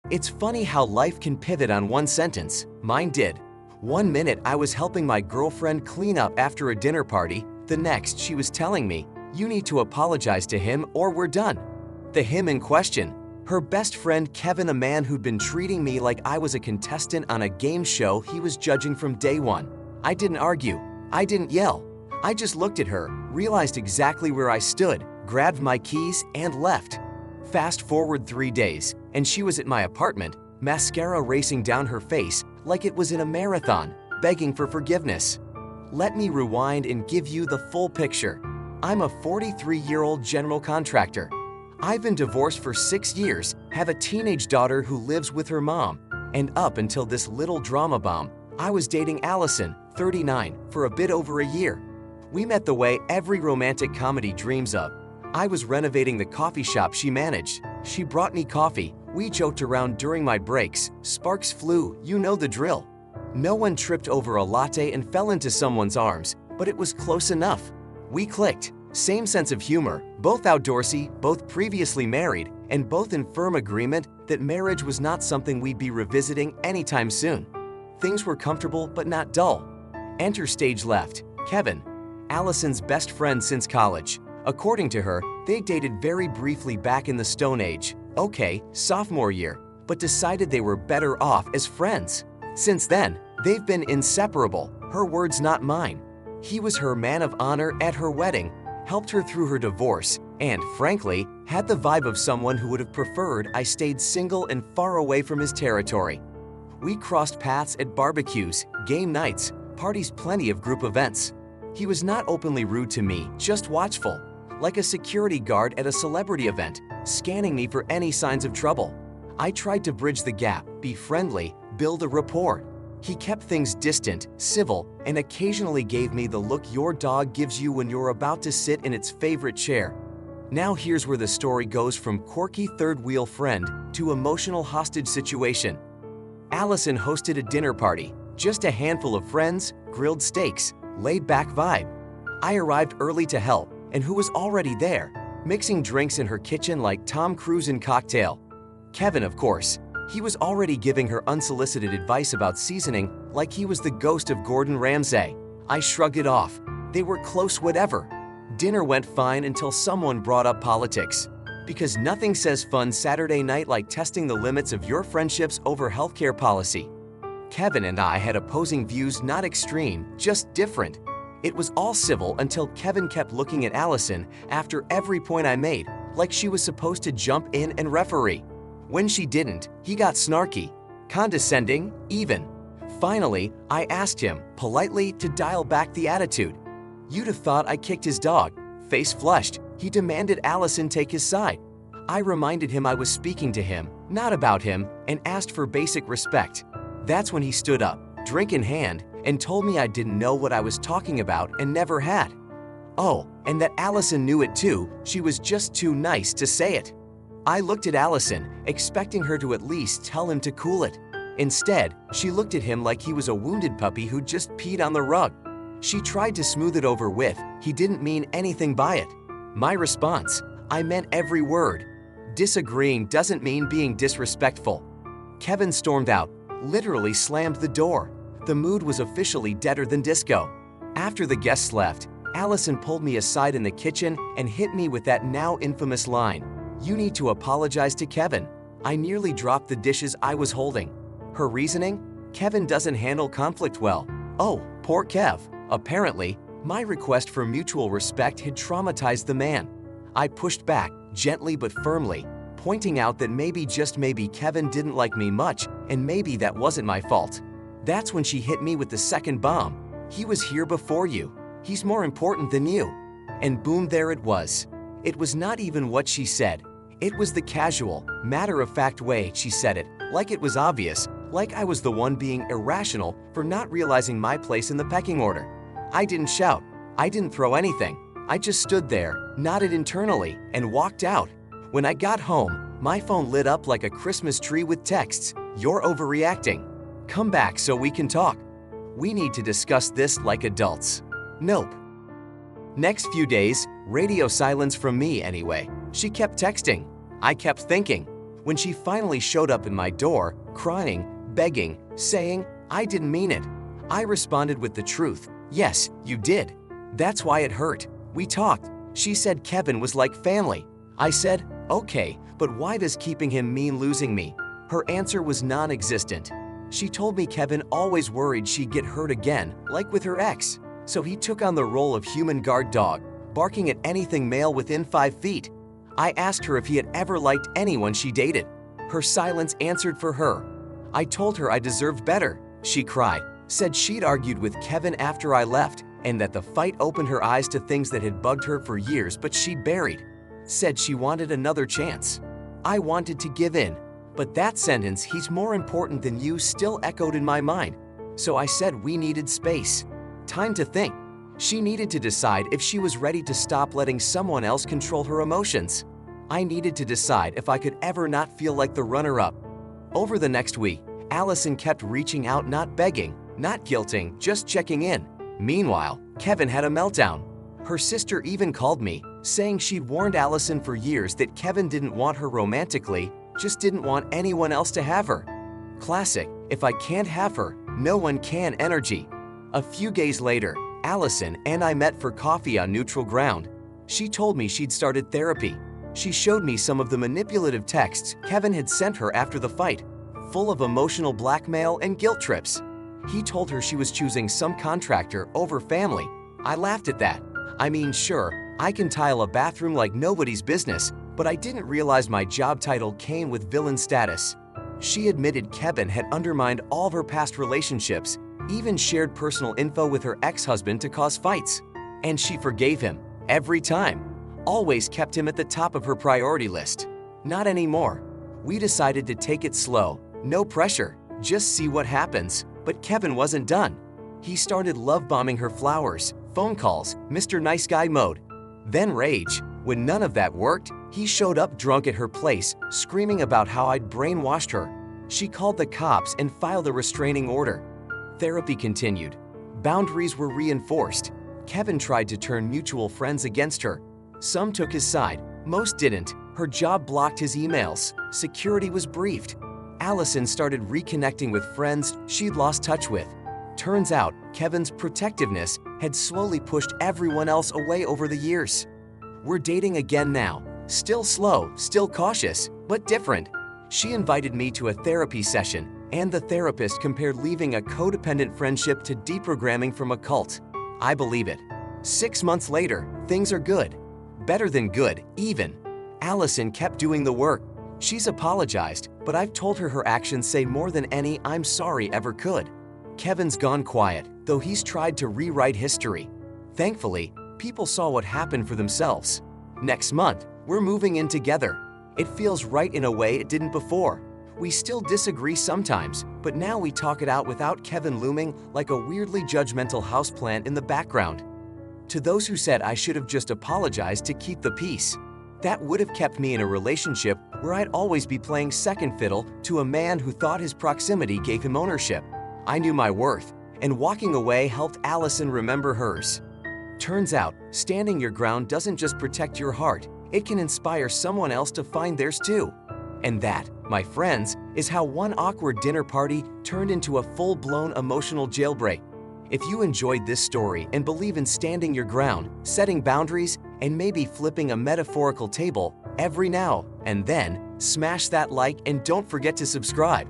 It's funny how life can pivot on one sentence. Mine did. One minute I was helping my girlfriend clean up after a dinner party, the next she was telling me, "You need to apologize to him or we're done." The him in question, her best friend Kevin, a man who'd been treating me like I was a contestant on a game show he was judging from day one. I didn't argue. I didn't yell. I just looked at her, realized exactly where I stood, grabbed my keys, and left. Fast forward 3 days, and she was at my apartment, mascara racing down her face like it was in a marathon, begging for forgiveness. Let me rewind and give you the full picture. I'm a 43-year-old general contractor. I've been divorced for 6 years, have a teenage daughter who lives with her mom, and up until this little drama bomb, I was dating Allison, 39, for a bit over a year. We met the way every romantic comedy dreams of. I was renovating the coffee shop she managed. She brought me coffee. We joked around during my breaks. Sparks flew, you know the drill. No one tripped over a latte and fell into someone's arms, but it was close enough. We clicked. Same sense of humor, both outdoorsy, both previously married, and both in firm agreement that marriage was not something we'd be revisiting anytime soon. Things were comfortable but not dull. Enter stage left, Kevin, Allison's best friend since college. According to her, they dated very briefly back in the Stone Age, okay, sophomore year, but decided they were better off as friends. Since then, they've been inseparable, her words not mine. He was her man of honor at her wedding, helped her through her divorce, and, frankly, had the vibe of someone who would have preferred I stayed single and far away from his territory. We crossed paths at barbecues, game nights, parties, plenty of group events. He was not openly rude to me, just watchful, like a security guard at a celebrity event, scanning me for any signs of trouble. I tried to bridge the gap, be friendly, build a rapport. He kept things distant, civil, and occasionally gave me the look your dog gives you when you're about to sit in its favorite chair. Now here's where the story goes from quirky third-wheel friend to emotional hostage situation. Allison hosted a dinner party, just a handful of friends, grilled steaks, laid-back vibe. I arrived early to help, and who was already there, mixing drinks in her kitchen like Tom Cruise in Cocktail. Kevin, of course. He was already giving her unsolicited advice about seasoning like he was the ghost of Gordon Ramsay. I shrugged it off. They were close whatever. Dinner went fine until someone brought up politics. Because nothing says fun Saturday night like testing the limits of your friendships over healthcare policy. Kevin and I had opposing views, not extreme, just different. It was all civil until Kevin kept looking at Allison after every point I made, like she was supposed to jump in and referee. When she didn't, he got snarky, condescending, even. Finally, I asked him, politely, to dial back the attitude. You'd have thought I kicked his dog. Face flushed, he demanded Allison take his side. I reminded him I was speaking to him, not about him, and asked for basic respect. That's when he stood up, drink in hand, and told me I didn't know what I was talking about and never had. Oh, and that Allison knew it too, she was just too nice to say it. I looked at Allison, expecting her to at least tell him to cool it. Instead, she looked at him like he was a wounded puppy who just peed on the rug. She tried to smooth it over with, he didn't mean anything by it. My response, I meant every word. Disagreeing doesn't mean being disrespectful. Kevin stormed out, literally slammed the door. The mood was officially deader than disco. After the guests left, Allison pulled me aside in the kitchen and hit me with that now infamous line. You need to apologize to Kevin. I nearly dropped the dishes I was holding. Her reasoning? Kevin doesn't handle conflict well. Oh, poor Kev. Apparently, my request for mutual respect had traumatized the man. I pushed back, gently but firmly, pointing out that maybe, just maybe, Kevin didn't like me much, and maybe that wasn't my fault. That's when she hit me with the second bomb. He was here before you. He's more important than you. And boom, there it was. It was not even what she said. It was the casual, matter-of-fact way she said it, like it was obvious, like I was the one being irrational for not realizing my place in the pecking order. I didn't shout. I didn't throw anything. I just stood there, nodded internally, and walked out. When I got home, my phone lit up like a Christmas tree with texts. You're overreacting. Come back so we can talk. We need to discuss this like adults. Nope. Next few days, radio silence from me anyway. She kept texting. I kept thinking, When she finally showed up in my door, crying, begging, saying, "I didn't mean it," I responded with the truth. "Yes, you did. That's why it hurt." We talked. She said Kevin was like family. I said, "Okay, but why does keeping him mean losing me?" Her answer was non-existent. She told me Kevin always worried she'd get hurt again, like with her ex. So he took on the role of human guard dog, barking at anything male within 5 feet. I asked her if he had ever liked anyone she dated. Her silence answered for her. I told her I deserved better. She cried, said she'd argued with Kevin after I left, and that the fight opened her eyes to things that had bugged her for years but she'd buried. Said she wanted another chance. I wanted to give in, but that sentence, "He's more important than you," still echoed in my mind. So I said we needed space. Time to think. She needed to decide if she was ready to stop letting someone else control her emotions. I needed to decide if I could ever not feel like the runner-up. Over the next week, Allison kept reaching out, not begging, not guilting, just checking in. Meanwhile, Kevin had a meltdown. Her sister even called me, saying she'd warned Allison for years that Kevin didn't want her romantically, just didn't want anyone else to have her. Classic, if I can't have her, no one can energy. A few days later, Allison and I met for coffee on neutral ground. She told me she'd started therapy. She showed me some of the manipulative texts Kevin had sent her after the fight, full of emotional blackmail and guilt trips. He told her she was choosing some contractor over family. I laughed at that. I mean, sure, I can tile a bathroom like nobody's business, but I didn't realize my job title came with villain status. She admitted Kevin had undermined all of her past relationships, even shared personal info with her ex-husband to cause fights. And she forgave him, every time. Always kept him at the top of her priority list. Not anymore. We decided to take it slow, no pressure, just see what happens. But Kevin wasn't done. He started love-bombing her flowers, phone calls, Mr. Nice Guy mode. Then rage. When none of that worked, he showed up drunk at her place, screaming about how I'd brainwashed her. She called the cops and filed a restraining order. Therapy continued. Boundaries were reinforced. Kevin tried to turn mutual friends against her. Some took his side, most didn't. Her job blocked his emails. Security was briefed. Allison started reconnecting with friends she'd lost touch with. Turns out, Kevin's protectiveness had slowly pushed everyone else away over the years. We're dating again now. Still slow, still cautious, but different. She invited me to a therapy session, and the therapist compared leaving a codependent friendship to deprogramming from a cult. I believe it. 6 months later, things are good. Better than good, even. Allison kept doing the work. She's apologized, but I've told her her actions say more than any "I'm sorry" ever could. Kevin's gone quiet, though he's tried to rewrite history. Thankfully, people saw what happened for themselves. Next month, we're moving in together. It feels right in a way it didn't before. We still disagree sometimes, but now we talk it out without Kevin looming like a weirdly judgmental houseplant in the background. To those who said I should have just apologized to keep the peace, that would have kept me in a relationship where I'd always be playing second fiddle to a man who thought his proximity gave him ownership. I knew my worth, and walking away helped Allison remember hers. Turns out, standing your ground doesn't just protect your heart, it can inspire someone else to find theirs too. And that, my friends, is how one awkward dinner party turned into a full-blown emotional jailbreak. If you enjoyed this story and believe in standing your ground, setting boundaries, and maybe flipping a metaphorical table every now and then, smash that like and don't forget to subscribe.